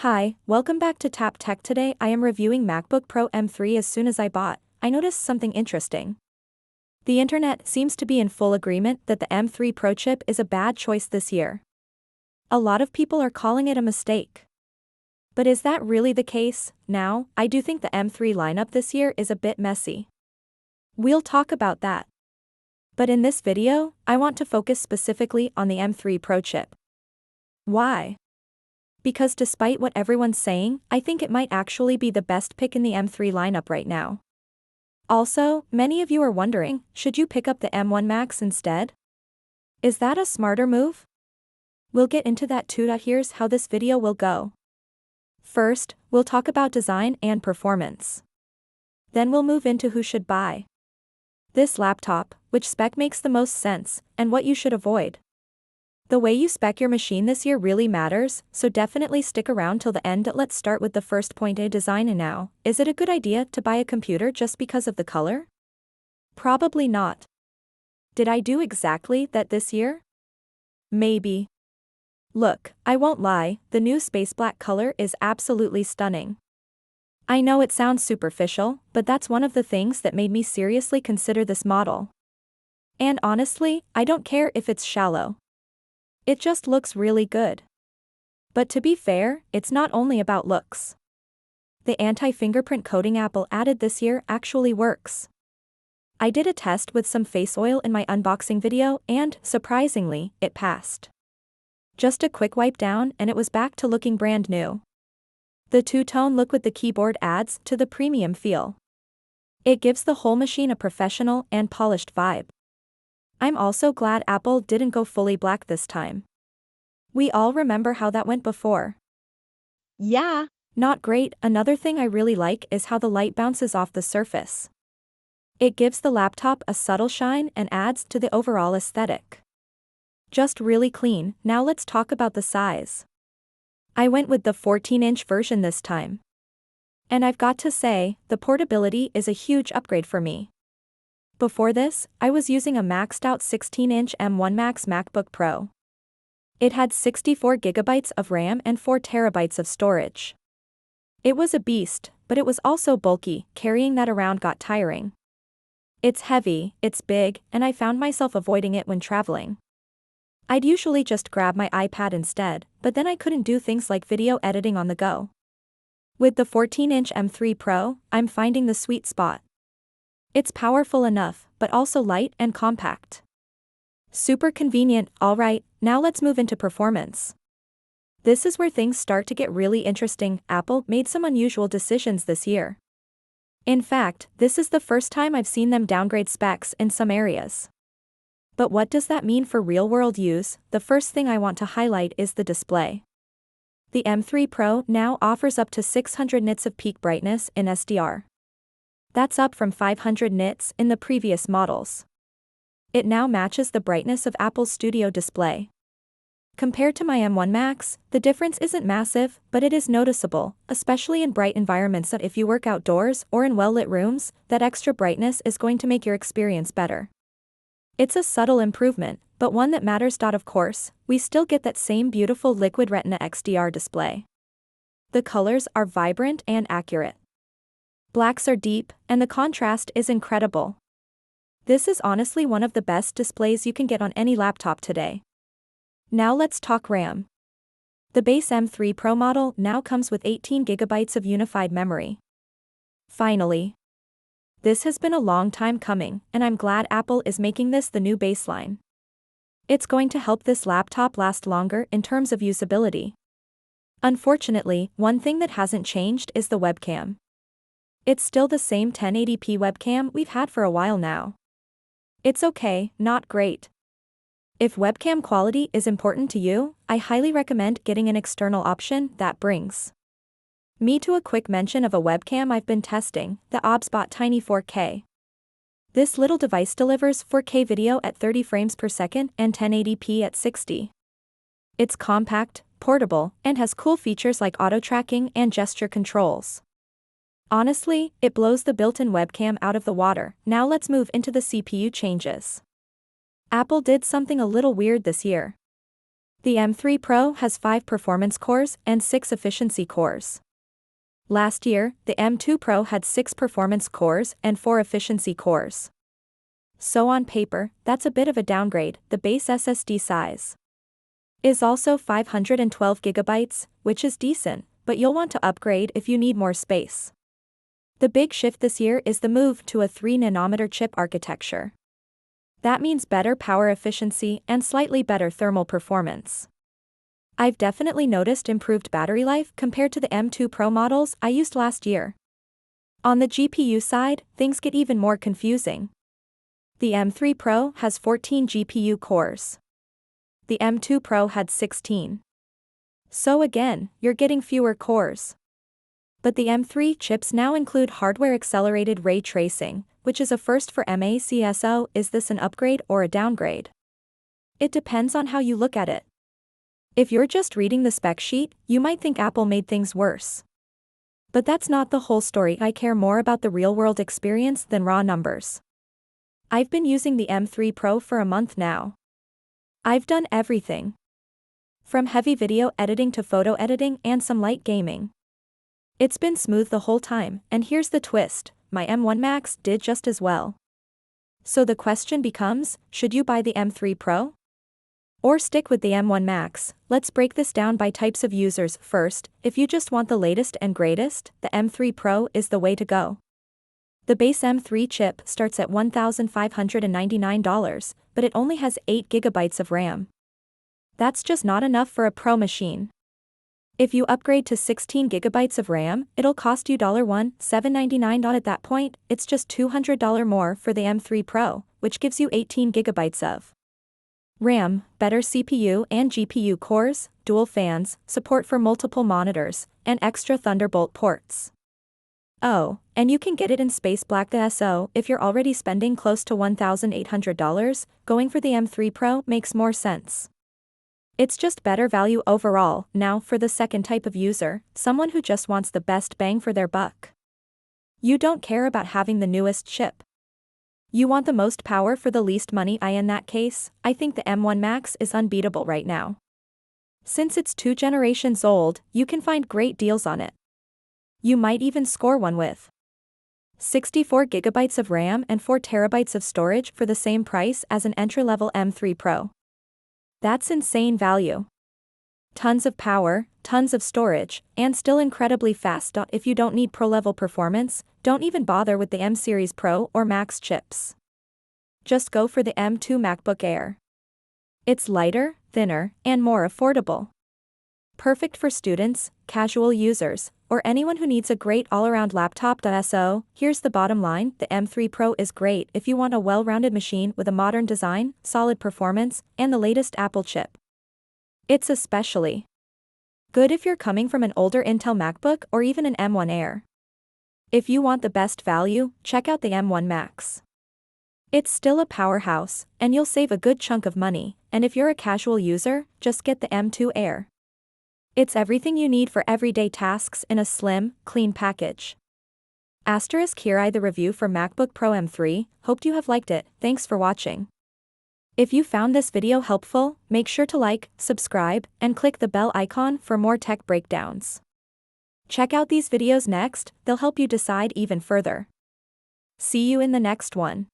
Hi, welcome back to Tap Tech. Today I am reviewing MacBook Pro M3. As soon as I bought, I noticed something interesting. The internet seems to be in full agreement that the M3 Pro chip is a bad choice this year. A lot of people are calling it a mistake. But is that really the case? Now, I do think the M3 lineup this year is a bit messy. We'll talk about that. But in this video, I want to focus specifically on the M3 Pro chip. Why? Because despite what everyone's saying, I think it might actually be the best pick in the M3 lineup right now. Also, many of you are wondering, should you pick up the M1 Max instead? Is that a smarter move? We'll get into that too. Here's how this video will go. First, we'll talk about design and performance. Then we'll move into who should buy this laptop, which spec makes the most sense, and what you should avoid. The way you spec your machine this year really matters, so definitely stick around till the end. Let's start with the first point: design. And now, is it a good idea to buy a computer just because of the color? Probably not. Did I do exactly that this year? Maybe. Look, I won't lie, the new space black color is absolutely stunning. I know it sounds superficial, but that's one of the things that made me seriously consider this model. And honestly, I don't care if it's shallow. It just looks really good. But to be fair, it's not only about looks. The anti-fingerprint coating Apple added this year actually works. I did a test with some face oil in my unboxing video and, surprisingly, it passed. Just a quick wipe down and it was back to looking brand new. The two-tone look with the keyboard adds to the premium feel. It gives the whole machine a professional and polished vibe. I'm also glad Apple didn't go fully black this time. We all remember how that went before. Yeah, not great. Another thing I really like is how the light bounces off the surface. It gives the laptop a subtle shine and adds to the overall aesthetic. Just really clean. Now let's talk about the size. I went with the 14-inch version this time. And I've got to say, the portability is a huge upgrade for me. Before this, I was using a maxed out 16-inch M1 Max MacBook Pro. It had 64 GB of RAM and 4 TB of storage. It was a beast, but it was also bulky. Carrying that around got tiring. It's heavy, it's big, and I found myself avoiding it when traveling. I'd usually just grab my iPad instead, but then I couldn't do things like video editing on the go. With the 14-inch M3 Pro, I'm finding the sweet spot. It's powerful enough, but also light and compact. Super convenient. Alright, now let's move into performance. This is where things start to get really interesting. Apple made some unusual decisions this year. In fact, this is the first time I've seen them downgrade specs in some areas. But what does that mean for real-world use? The first thing I want to highlight is the display. The M3 Pro now offers up to 600 nits of peak brightness in SDR. That's up from 500 nits in the previous models. It now matches the brightness of Apple's Studio display. Compared to my M1 Max, the difference isn't massive, but it is noticeable, especially in bright environments. If you work outdoors or in well-lit rooms, that extra brightness is going to make your experience better. It's a subtle improvement, but one that matters. Of course, we still get that same beautiful liquid Retina XDR display. The colors are vibrant and accurate. Blacks are deep, and the contrast is incredible. This is honestly one of the best displays you can get on any laptop today. Now let's talk RAM. The base M3 Pro model now comes with 18 GB of unified memory. Finally. This has been a long time coming, and I'm glad Apple is making this the new baseline. It's going to help this laptop last longer in terms of usability. Unfortunately, one thing that hasn't changed is the webcam. It's still the same 1080p webcam we've had for a while now. It's okay, not great. If webcam quality is important to you, I highly recommend getting an external option that brings me to a quick mention of a webcam I've been testing, the OBSBot Tiny 4K. This little device delivers 4K video at 30 frames per second and 1080p at 60. It's compact, portable, and has cool features like auto tracking and gesture controls. Honestly, it blows the built-in webcam out of the water. Now let's move into the CPU changes. Apple did something a little weird this year. The M3 Pro has 5 performance cores and 6 efficiency cores. Last year, the M2 Pro had 6 performance cores and 4 efficiency cores. So on paper, that's a bit of a downgrade. The base SSD size is also 512 GB, which is decent, but you'll want to upgrade if you need more space. The big shift this year is the move to a 3nm chip architecture. That means better power efficiency and slightly better thermal performance. I've definitely noticed improved battery life compared to the M2 Pro models I used last year. On the GPU side, things get even more confusing. The M3 Pro has 14 GPU cores. The M2 Pro had 16. So again, you're getting fewer cores. But the M3 chips now include hardware-accelerated ray tracing, which is a first for MACSO. Is this an upgrade or a downgrade? It depends on how you look at it. If you're just reading the spec sheet, you might think Apple made things worse. But that's not the whole story. I care more about the real-world experience than raw numbers. I've been using the M3 Pro for a month now. I've done everything from heavy video editing to photo editing and some light gaming. It's been smooth the whole time, and here's the twist, my M1 Max did just as well. So the question becomes, should you buy the M3 Pro? Or stick with the M1 Max? Let's break this down by types of users. First, if you just want the latest and greatest, the M3 Pro is the way to go. The base M3 chip starts at $1,599, but it only has 8 GB of RAM. That's just not enough for a Pro machine. If you upgrade to 16 GB of RAM, it'll cost you $1,799. At that point, it's just $200 more for the M3 Pro, which gives you 18 GB of RAM, better CPU and GPU cores, dual fans, support for multiple monitors, and extra Thunderbolt ports. Oh, and you can get it in space black. So, if you're already spending close to $1,800, going for the M3 Pro makes more sense. It's just better value overall. Now for the second type of user, someone who just wants the best bang for their buck. You don't care about having the newest chip. You want the most power for the least money. In that case, I think the M1 Max is unbeatable right now. Since it's 2 generations old, you can find great deals on it. You might even score one with 64 GB of RAM and 4 TB of storage for the same price as an entry-level M3 Pro. That's insane value. Tons of power, tons of storage, and still incredibly fast. If you don't need pro-level performance, don't even bother with the M Series Pro or Max chips. Just go for the M2 MacBook Air. It's lighter, thinner, and more affordable. Perfect for students, casual users, or anyone who needs a great all-around laptop. So, here's the bottom line, the M3 Pro is great if you want a well-rounded machine with a modern design, solid performance, and the latest Apple chip. It's especially good if you're coming from an older Intel MacBook or even an M1 Air. If you want the best value, check out the M1 Max. It's still a powerhouse, and you'll save a good chunk of money, and if you're a casual user, just get the M2 Air. It's everything you need for everyday tasks in a slim, clean package. Here the review for MacBook Pro M3, hoped you have liked it. Thanks for watching. If you found this video helpful, make sure to like, subscribe, and click the bell icon for more tech breakdowns. Check out these videos next, they'll help you decide even further. See you in the next one.